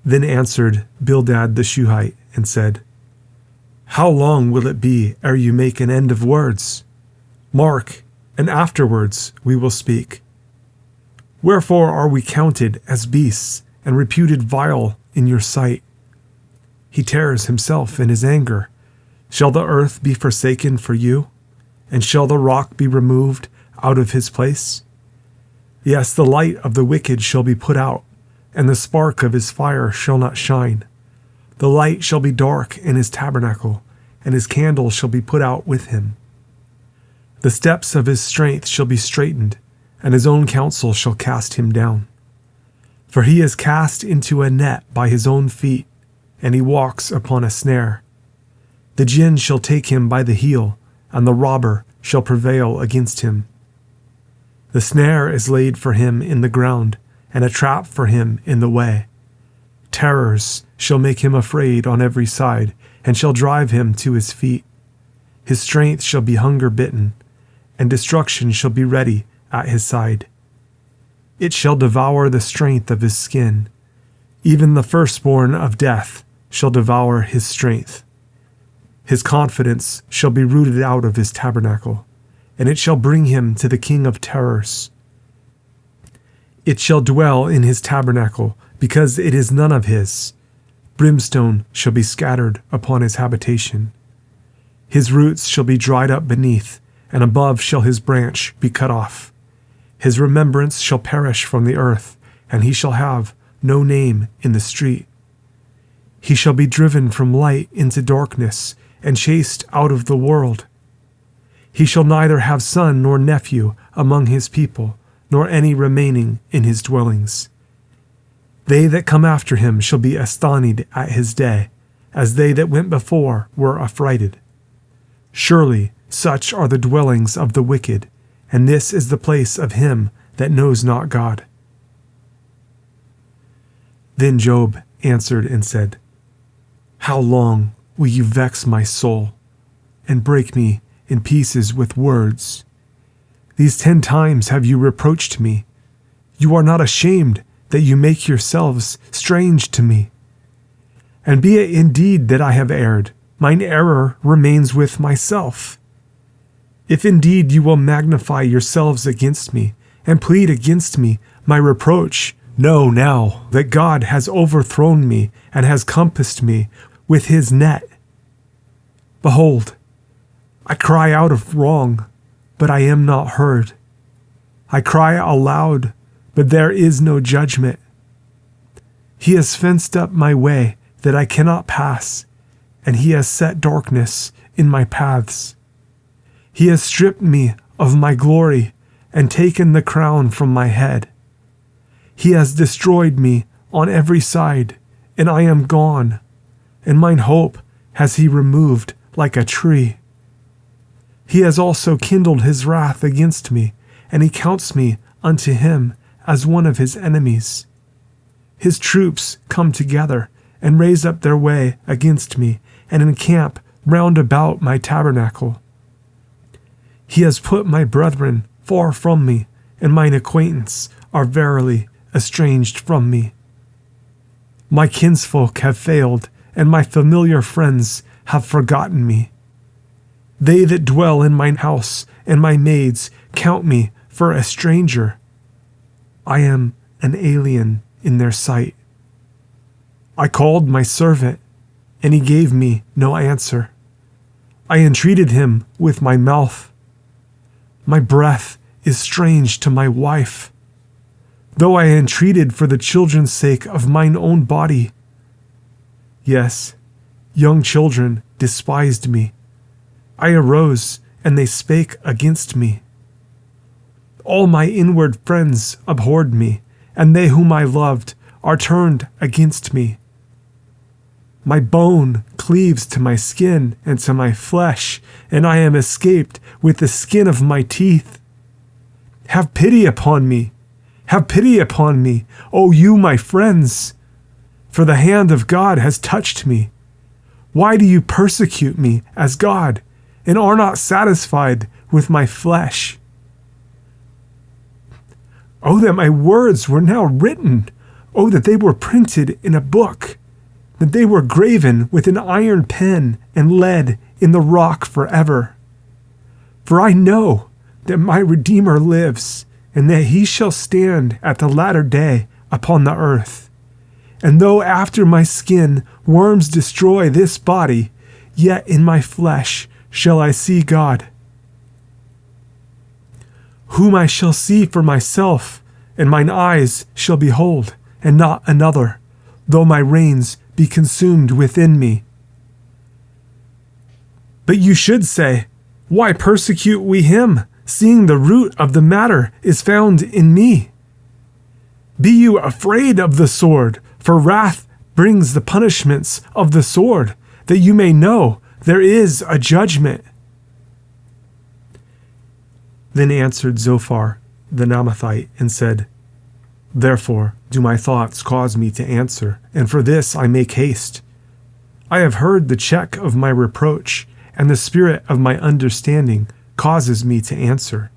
Then answered Bildad the Shuhite and said, How long will it be ere you make an end of words? Mark, and afterwards we will speak. Wherefore are we counted as beasts and reputed vile in your sight? He tears himself in his anger. Shall the earth be forsaken for you? And shall the rock be removed out of his place? Yes, the light of the wicked shall be put out, and the spark of his fire shall not shine. The light shall be dark in his tabernacle, and his candle shall be put out with him. The steps of his strength shall be straitened, and his own counsel shall cast him down. For he is cast into a net by his own feet, and he walks upon a snare. The jinn shall take him by the heel, and the robber shall prevail against him. The snare is laid for him in the ground, and a trap for him in the way. Terrors shall make him afraid on every side, and shall drive him to his feet. His strength shall be hunger-bitten, and destruction shall be ready at his side. It shall devour the strength of his skin. Even the firstborn of death shall devour his strength. His confidence shall be rooted out of his tabernacle, and it shall bring him to the king of terrors. It shall dwell in his tabernacle, because it is none of his. Brimstone shall be scattered upon his habitation. His roots shall be dried up beneath, and above shall his branch be cut off. His remembrance shall perish from the earth, and he shall have no name in the street. He shall be driven from light into darkness, and chased out of the world. He shall neither have son nor nephew among his people, nor any remaining in his dwellings. They that come after him shall be astonished at his day, as they that went before were affrighted. Surely such are the dwellings of the wicked, and this is the place of him that knows not God. Then Job answered and said, How long will you vex my soul, and break me in pieces with words? These 10 times have you reproached me. You are not ashamed that you make yourselves strange to me. And be it indeed that I have erred, mine error remains with myself. If indeed you will magnify yourselves against me, and plead against me my reproach, know now that God has overthrown me and has compassed me with his net. Behold, I cry out of wrong, but I am not heard. I cry aloud, but there is no judgment. He has fenced up my way that I cannot pass, and he has set darkness in my paths. He has stripped me of my glory and taken the crown from my head. He has destroyed me on every side, and I am gone, and mine hope has he removed like a tree. He has also kindled his wrath against me, and he counts me unto him as one of his enemies. His troops come together and raise up their way against me, and encamp round about my tabernacle. He has put my brethren far from me, and mine acquaintance are verily estranged from me. My kinsfolk have failed, and my familiar friends have forgotten me. They that dwell in mine house and my maids count me for a stranger. I am an alien in their sight. I called my servant, and he gave me no answer. I entreated him with my mouth. My breath is strange to my wife, though I entreated for the children's sake of mine own body. Yes, young children despised me. I arose, and they spake against me. All my inward friends abhorred me, and they whom I loved are turned against me. My bone cleaves to my skin and to my flesh, and I am escaped with the skin of my teeth. Have pity upon me. Have pity upon me, O you my friends, for the hand of God has touched me. Why do you persecute me as God, and are not satisfied with my flesh? Oh, that my words were now written! Oh, that they were printed in a book, that they were graven with an iron pen and lead in the rock forever. For I know that my Redeemer lives, and that he shall stand at the latter day upon the earth. And though after my skin worms destroy this body, yet in my flesh shall I see God, whom I shall see for myself, and mine eyes shall behold, and not another, though my reins be consumed within me. But you should say, why persecute we him, seeing the root of the matter is found in me? Be you afraid of the sword, for wrath brings the punishments of the sword, that you may know there is a judgment. Then answered Zophar the Naamathite and said, Therefore do my thoughts cause me to answer, and for this I make haste. I have heard the check of my reproach, and the spirit of my understanding causes me to answer.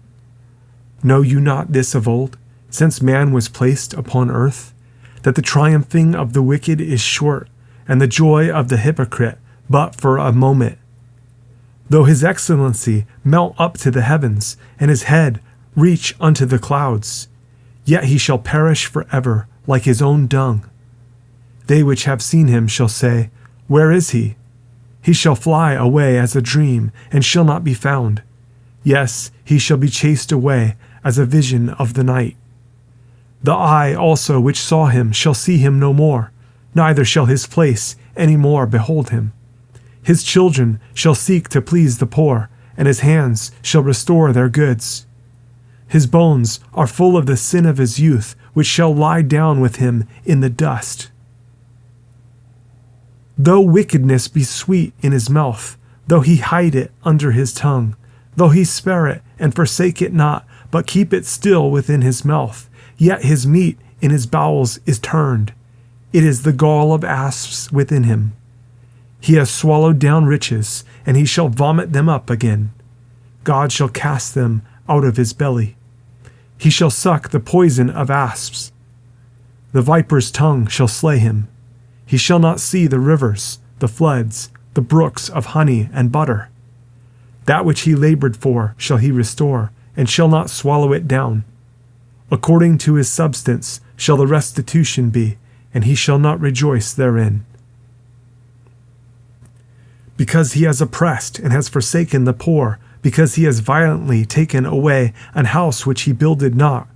Know you not this of old, since man was placed upon earth, that the triumphing of the wicked is short, and the joy of the hypocrite but for a moment? Though his excellency mount up to the heavens, and his head reach unto the clouds, yet he shall perish forever like his own dung. They which have seen him shall say, Where is he? He shall fly away as a dream, and shall not be found. Yes, he shall be chased away as a vision of the night. The eye also which saw him shall see him no more, neither shall his place any more behold him. His children shall seek to please the poor, and his hands shall restore their goods. His bones are full of the sin of his youth, which shall lie down with him in the dust. Though wickedness be sweet in his mouth, though he hide it under his tongue, though he spare it and forsake it not, but keep it still within his mouth, yet his meat in his bowels is turned. It is the gall of asps within him. He has swallowed down riches, and he shall vomit them up again. God shall cast them out of his belly. He shall suck the poison of asps. The viper's tongue shall slay him. He shall not see the rivers, the floods, the brooks of honey and butter. That which he labored for shall he restore, and shall not swallow it down. According to his substance shall the restitution be, and he shall not rejoice therein. Because he has oppressed and has forsaken the poor, because he has violently taken away an house which he builded not,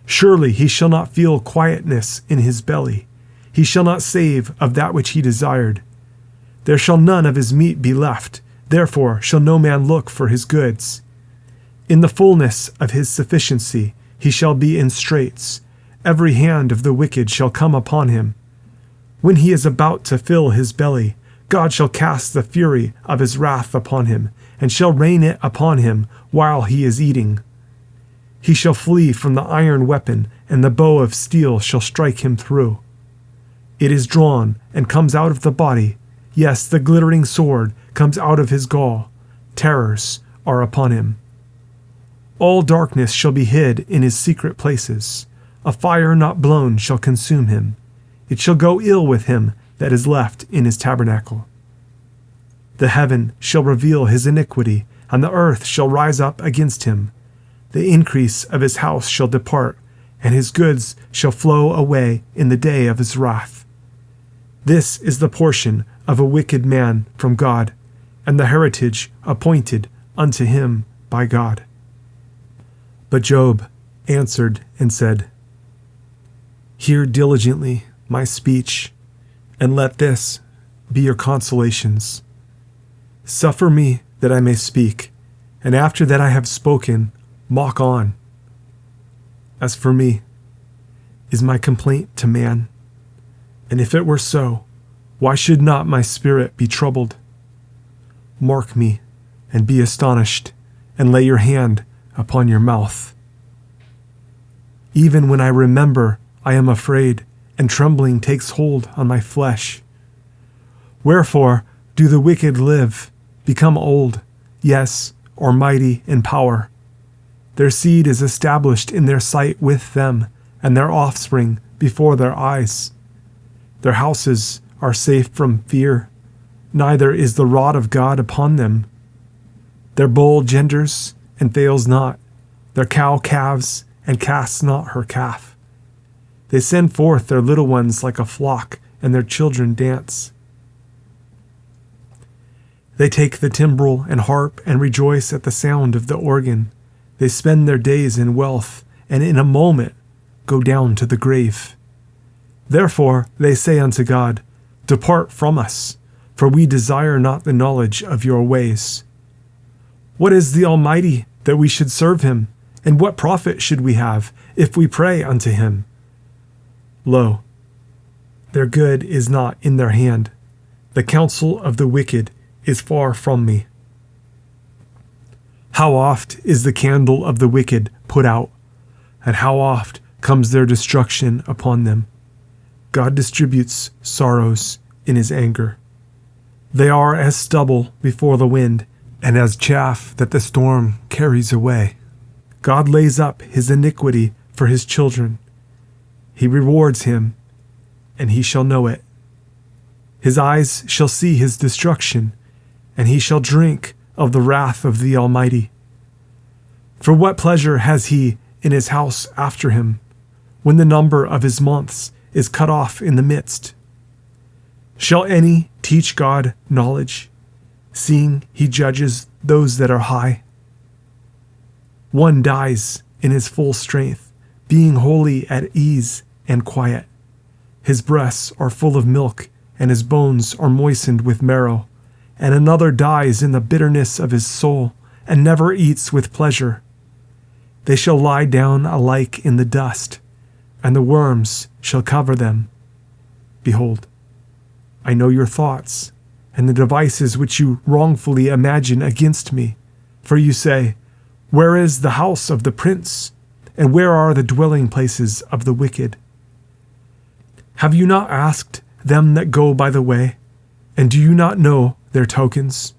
surely he shall not feel quietness in his belly. He shall not save of that which he desired. There shall none of his meat be left, therefore shall no man look for his goods. In the fullness of his sufficiency he shall be in straits. Every hand of the wicked shall come upon him. When he is about to fill his belly, God shall cast the fury of his wrath upon him, and shall rain it upon him while he is eating. He shall flee from the iron weapon, and the bow of steel shall strike him through. It is drawn, and comes out of the body. Yes, the glittering sword comes out of his gall. Terrors are upon him. All darkness shall be hid in his secret places. A fire not blown shall consume him. It shall go ill with him that is left in his tabernacle. The heaven shall reveal his iniquity, and the earth shall rise up against him. The increase of his house shall depart, and his goods shall flow away in the day of his wrath. This is the portion of a wicked man from God, and the heritage appointed unto him by God. But Job answered and said, Hear diligently my speech, and let this be your consolations. Suffer me that I may speak, and after that I have spoken, mock on. As for me, is my complaint to man? And if it were so, why should not my spirit be troubled? Mark me, and be astonished, and lay your hand upon your mouth. Even when I remember, I am afraid, and trembling takes hold on my flesh. Wherefore do the wicked live, become old, yes, or mighty in power? Their seed is established in their sight with them, and their offspring before their eyes. Their houses are safe from fear, neither is the rod of God upon them. Their bull genders and fails not, their cow calves and casts not her calf. They send forth their little ones like a flock, and their children dance. They take the timbrel and harp and rejoice at the sound of the organ. They spend their days in wealth, and in a moment go down to the grave. Therefore they say unto God, Depart from us, for we desire not the knowledge of your ways. What is the Almighty that we should serve him? And what profit should we have if we pray unto him? Lo, their good is not in their hand. The counsel of the wicked is far from me. How oft is the candle of the wicked put out, and how oft comes their destruction upon them. God distributes sorrows in his anger. They are as stubble before the wind, and as chaff that the storm carries away. God lays up his iniquity for his children. He rewards him, and he shall know it. His eyes shall see his destruction, and he shall drink of the wrath of the Almighty. For what pleasure has he in his house after him, when the number of his months is cut off in the midst? Shall any teach God knowledge, seeing he judges those that are high? One dies in his full strength, being wholly at ease and quiet. His breasts are full of milk, and his bones are moistened with marrow. And another dies in the bitterness of his soul, and never eats with pleasure. They shall lie down alike in the dust, and the worms shall cover them. Behold, I know your thoughts, and the devices which you wrongfully imagine against me. For you say, Where is the house of the prince? And where are the dwelling places of the wicked? Have you not asked them that go by the way? And do you not know their tokens,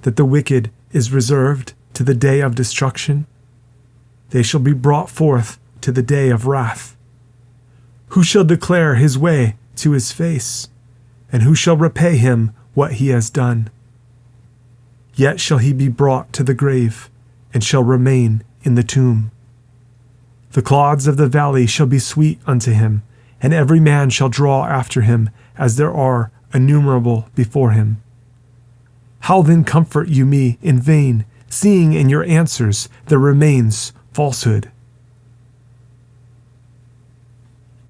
that the wicked is reserved to the day of destruction? They shall be brought forth to the day of wrath. Who shall declare his way to his face? And who shall repay him what he has done? Yet shall he be brought to the grave, and shall remain in the tomb. The clods of the valley shall be sweet unto him, and every man shall draw after him, as there are innumerable before him. How then comfort you me in vain, seeing in your answers there remains falsehood?